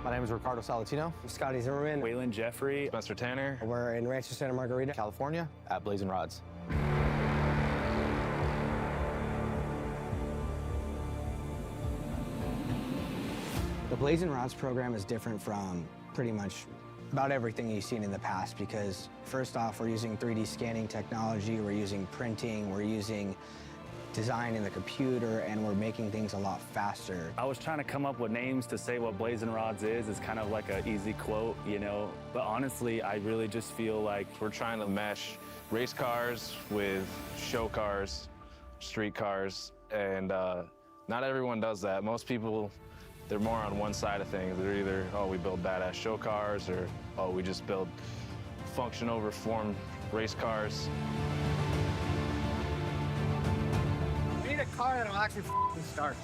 My name is Riccardo Salatino. I'm Scotty Zimmerman. Waylon Jeffrey. Spencer Tanner. We're in Rancho Santa Margarita, California, at Blazin Rodz. The Blazin Rodz program is different from pretty much about everything you've seen in the past because first off, we're using 3D scanning technology, we're using printing, we're using design in the computer, and we're making things a lot faster. I was trying to come up with names to say what Blazin Rodz is. It's kind of like an easy quote, you know, but honestly, I really just feel like We're trying to mesh race cars with show cars, street cars, and not everyone does that. Most people, they're more on one side of things. They're either, oh, we build badass show cars, or, oh, we just build function over form race cars. We need a car that'll actually start.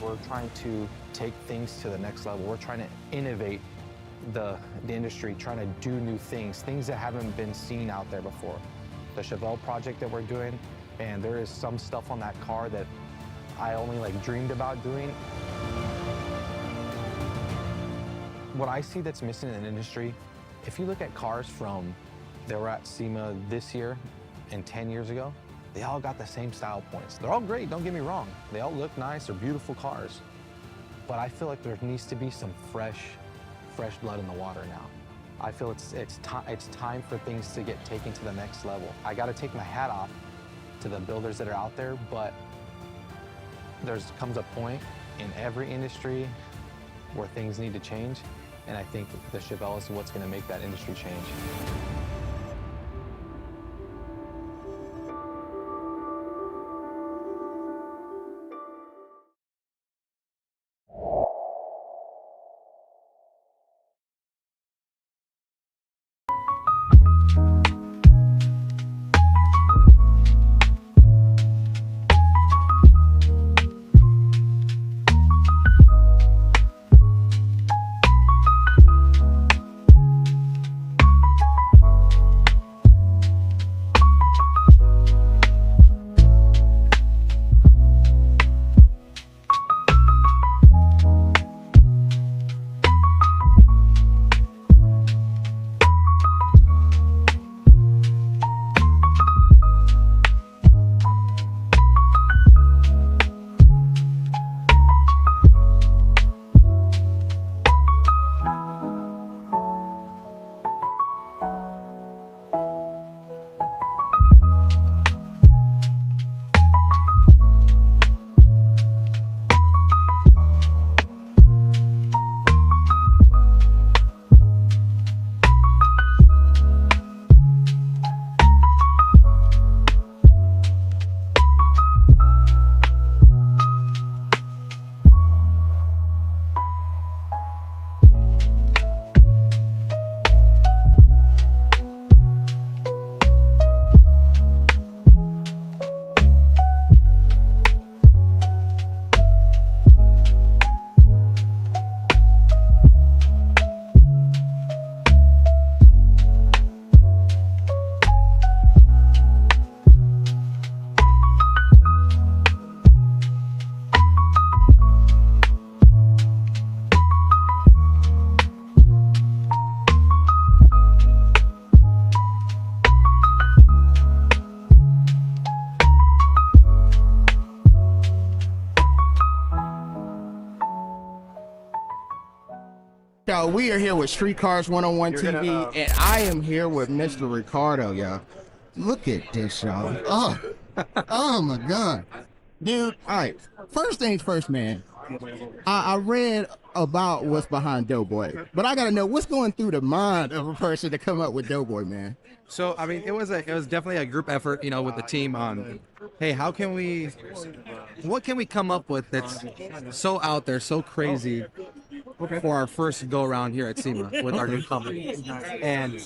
We're trying to take things to the next level. We're trying to innovate the industry, trying to do new things that haven't been seen out there before. The Chevelle project that we're doing, and there is some stuff on that car that I only dreamed about doing. What I see that's missing in the industry, if you look at cars from they were at SEMA this year and 10 years ago, they all got the same style points. They're all great, don't get me wrong. They all look nice, they're beautiful cars. But I feel like there needs to be some fresh blood in the water now. I feel it's time for things to get taken to the next level. I gotta take my hat off to the builders that are out there, but there comes a point in every industry where things need to change, and I think the Chevelle is what's gonna make that industry change. Yo, we are here with Street Cars 101 TV, and I am here with Mr. Riccardo, y'all. Look at this, y'all. Oh my God. Dude, all right. First things first, man. I read about what's behind Doughboy, but I got to know what's going through the mind of a person to come up with Doughboy, man. So, I mean, it was definitely a group effort, you know, with the team on, hey, what can we come up with that's so out there, so crazy for our first go around here at SEMA with our new company. And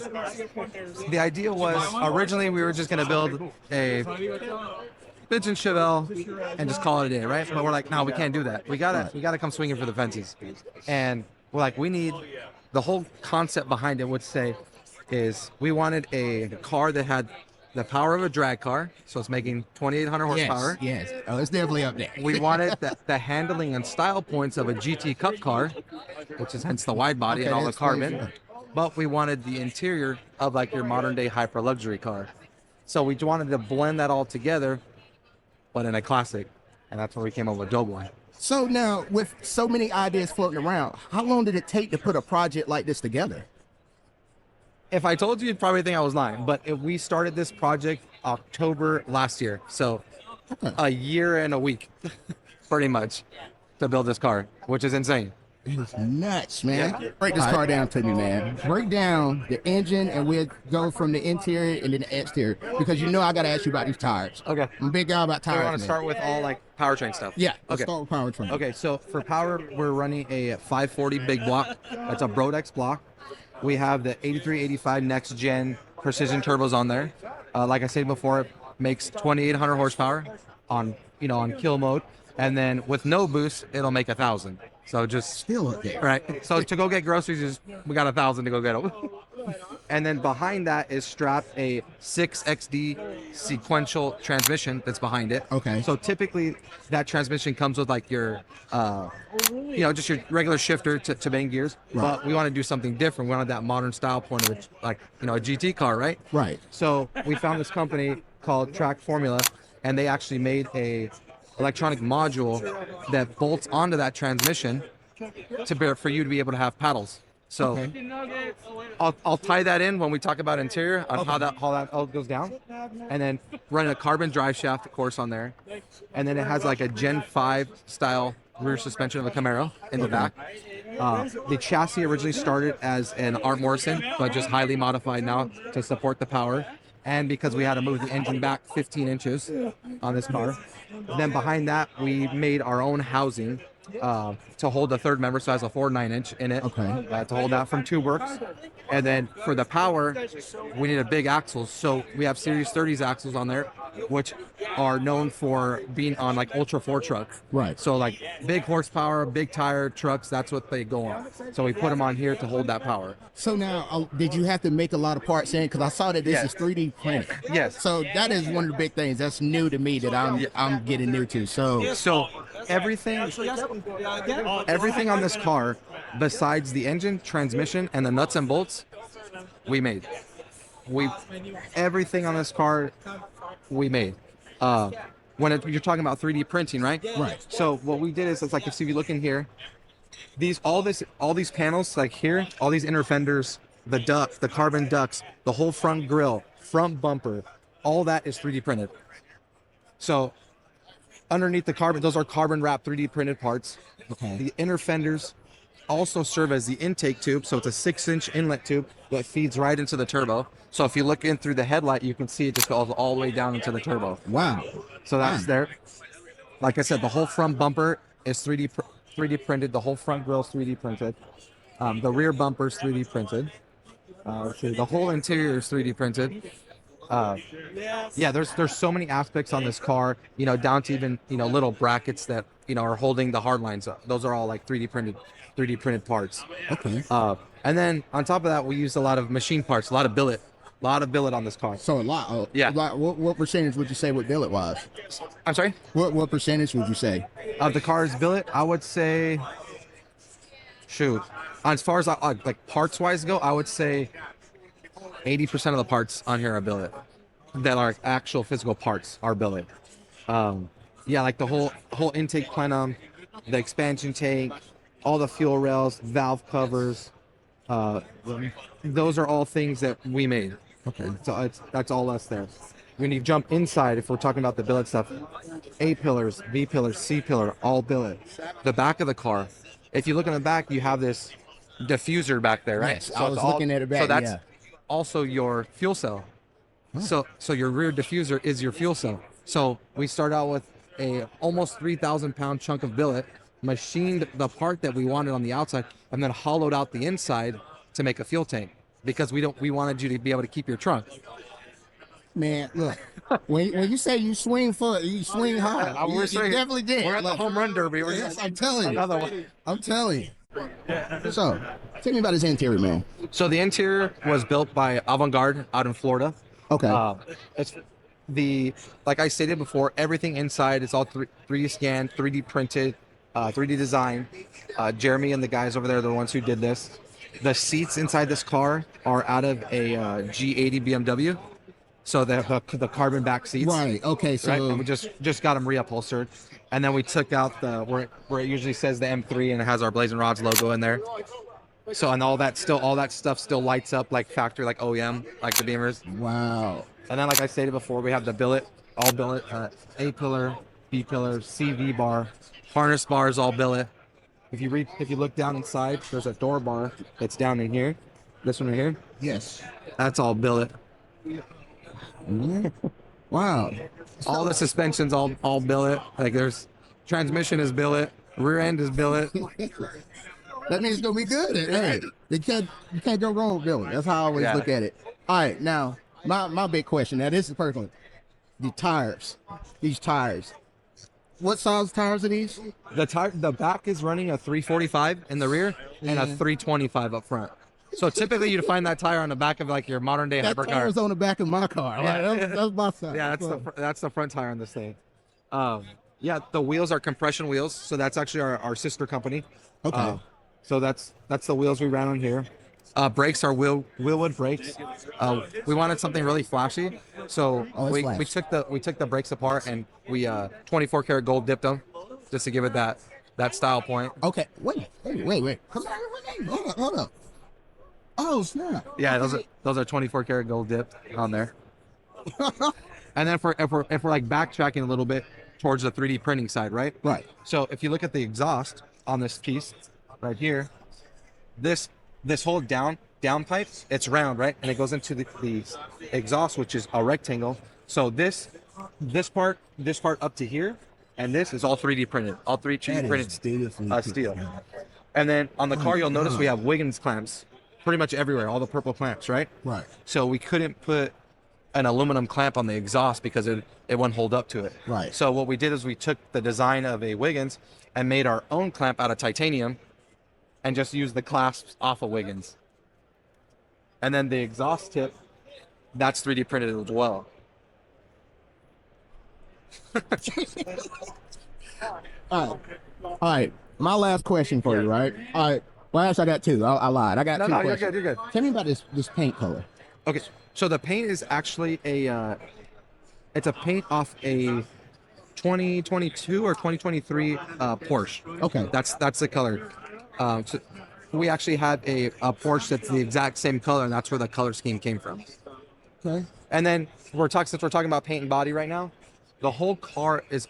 the idea was originally we were just going to build a Blazin Chevelle and just call it a day, right? But we're like, no, we can't do that. We gotta come swinging for the fences. And we're like, we need the whole concept behind it would say is we wanted a car that had the power of a drag car, so it's making 2,800 horsepower. Yes. Oh, it's definitely up there. We wanted the handling and style points of a GT Cup car, which is hence the wide body and all the that's carbon. crazy. But we wanted the interior of like your modern day hyper luxury car. So we wanted to blend that all together, but in a classic. And that's where we came up with Doughboy. So now, with so many ideas floating around, how long did it take to put a project like this together? If I told you, you'd probably think I was lying. But if we started this project October last year. So a year and a week, pretty much, to build this car, which is insane. It's nuts, man. Break this car down to me, man. Break down the engine, and we'll go from the interior and then the exterior, because you know I got to ask you about these tires. Okay. I'm a big guy about So tires. we want to man. start with all like powertrain stuff. Yeah, let's Okay. start with powertrain. Okay, so for power, we're running a 540 big block. That's a Brodex block. We have the 8385 next gen precision turbos on there. Like I said before, it makes 2,800 horsepower on kill mode, and then with no boost, it'll make 1,000. So just Still up there. right. So to go get groceries, we got 1,000 to go get them. And then behind that is strapped a 6XD sequential transmission that's behind it. Okay. So typically that transmission comes with like your, just your regular shifter to bang gears. Right. But we want to do something different. We wanted that modern style point of it, like, a GT car, right? Right. So we found this company called Track Formula, and they actually made a electronic module that bolts onto that transmission for you to be able to have paddles. So I'll tie that in when we talk about interior on how that all goes down, and then running a carbon drive shaft, of course, on there, and then it has like a Gen 5 style rear suspension of a Camaro in the back. The chassis originally started as an Art Morrison, but just highly modified now to support the power. And because we had to move the engine back 15 inches on this car. Then behind that, we made our own housing to hold the third member, so it has a 4.9-inch in it. Okay. To hold that from two works. And then for the power, we need a big axles. So we have Series 30s axles on there, which are known for being on like Ultra 4 trucks. Right. So like big horsepower, big tire trucks, that's what they go on. So we put them on here to hold that power. So now, did you have to make a lot of parts in? Because I saw that this Yes. is 3D printed. Yes. So that is one of the big things that's new to me that I'm getting new to. So Everything on this car, besides the engine, transmission, and the nuts and bolts, we made. Everything on this car, we made. You're talking about 3D printing, right? Right. So what we did is, it's like, if you look in here, all these panels, like here, all these inner fenders, the ducts, the carbon ducts, the whole front grille, front bumper, all that is 3D printed. So underneath the carbon, those are carbon wrap 3D printed parts. Okay. The inner fenders also serve as the intake tube, so it's a 6-inch inlet tube that feeds right into the turbo. So if you look in through the headlight, you can see it just goes all the way down into the turbo. wow. So that's there. Like I said, the whole front bumper is 3D printed. The whole front grille is 3D printed. The rear bumper is 3D printed. The whole interior is 3D printed. There's so many aspects on this car, down to even, little brackets that, are holding the hard lines up. Those are all like 3D printed parts. Okay. And then on top of that, we used a lot of machine parts, a lot of billet on this car. So a lot. Yeah. What percentage would you say what billet was? I'm sorry? What percentage would you say? Of the car's billet, I would say, as far as like parts wise go, I would say 80% of the parts on here are billet, that are actual physical parts are billet. Like the whole intake plenum, the expansion tank, all the fuel rails, valve covers, those are all things that we made. Okay, so that's all us there. When you jump inside, if we're talking about the billet stuff, A pillars, B pillars, C pillar, all billet. The back of the car, if you look in the back, you have this diffuser back there, right? Yes, I was looking at it back, So that's yeah. also your fuel cell. So your rear diffuser is your fuel cell. So we start out with a almost 3,000-pound chunk of billet, machined the part that we wanted on the outside, and then hollowed out the inside to make a fuel tank, because we wanted you to be able to keep your trunk. Man, look, when you say you swing hard. You definitely did. We're at the home run derby. Yes, I'm telling you. Another one. I'm telling you. So, tell me about his interior, man. So the interior was built by Avant Garde out in Florida. Okay. It's like I stated before, everything inside is all 3D scanned, 3D printed, 3D design. Jeremy and the guys over there are the ones who did this. The seats inside this car are out of a G80 BMW. So the carbon back seats. Right. Okay. So Right? And we just got them reupholstered. And then we took out where it usually says the M3 and it has our Blazin Rodz logo in there. So and all that stuff still lights up like factory, like OEM, like the Beamers. wow. And then, like I stated before, we have the billet, all billet, A pillar, B pillar, CV bar, harness bars, all billet. If you look down inside, there's a door bar that's down in here. This one right here, Yes. that's all billet. Mhm. Wow. All the suspensions, all billet. Like there's transmission is billet, rear end is billet. That means it's gonna be good. Hey, you can't go wrong with Billy. That's how I always Yeah. look at it. All right, now my big question. Now this is personal. The tires, these tires. What size tires are these? The back is running a 345 in the rear and a 325 up front. So typically you'd find that tire on the back of like your modern day That hypercar. tire's on the back of my car. Yeah. Right? That's my size. Yeah, that's the front tire on this thing. Yeah, the wheels are compression wheels, so that's actually our sister company. Okay. So that's the wheels we ran on here. Brakes are wheelwood brakes. We wanted something really flashy, so it's we took the brakes apart and we 24 karat gold dipped them just to give it that style point. Okay. Wait. Come on. Hold up. Oh snap. Yeah, those are 24 karat gold dipped on there. And then if we're like backtracking a little bit towards the 3D printing side, right? Right. So if you look at the exhaust on this piece right here, this whole down pipe, it's round, right? And it goes into the exhaust, which is a rectangle. So this part up to here, and this is all 3D printed, all 3D printed steel. And then on the car, you'll notice we have Wiggins clamps pretty much everywhere, all the purple clamps, right? Right. So we couldn't put an aluminum clamp on the exhaust because it wouldn't hold up to it. Right. So what we did is we took the design of a Wiggins and made our own clamp out of titanium and just used the clasps off of Wiggins. And then the exhaust tip, that's 3D printed as well. All right. My last question for you, right? All right. Well, actually, I got two. I lied. I got two questions. You're good. Tell me about this paint color. Okay, so the paint is actually it's a paint off a 2022 or 2023 Porsche. Okay. That's the color. So we actually had a Porsche that's the exact same color, and that's where the color scheme came from. Okay. And then since we're talking about paint and body right now, the whole car is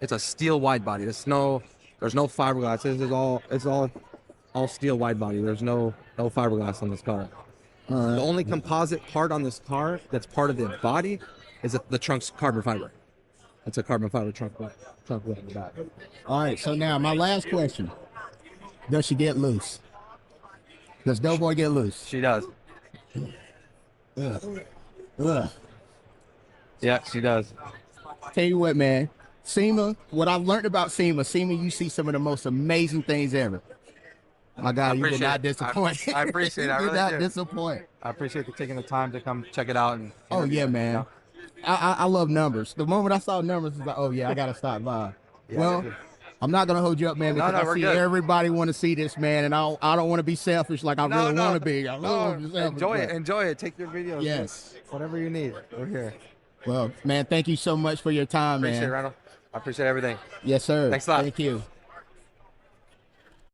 it's a steel wide body. There's no fiberglass. It's all steel wide body. There's no fiberglass on this car. All right. The only composite part on this car that's part of the body is the trunk's carbon fiber. It's a carbon fiber trunk wheel in the back. All right. So now my last question: does she get loose? Does Doughboy get loose? She does. Ugh. Yeah, she does. Tell you what, man. SEMA. What I've learned about SEMA, you see some of the most amazing things ever. My God, you did not disappoint. I appreciate it. I You really did not do. disappoint. I appreciate you taking the time to come check it out. And Oh yeah, man. I love numbers. The moment I saw numbers, it's like, oh yeah, I gotta stop by. Well, I'm not gonna hold you up, man, because I we're see good. everybody want to see this, man, and I don't want to be selfish like I really want to be. I really wanna be selfish, Enjoy it. Take your videos. Yes. Whatever you need, we're here. Well, man, thank you so much for your time, Appreciate it, man. Randall. I appreciate everything. Yes, sir. Thanks a lot. Thank you.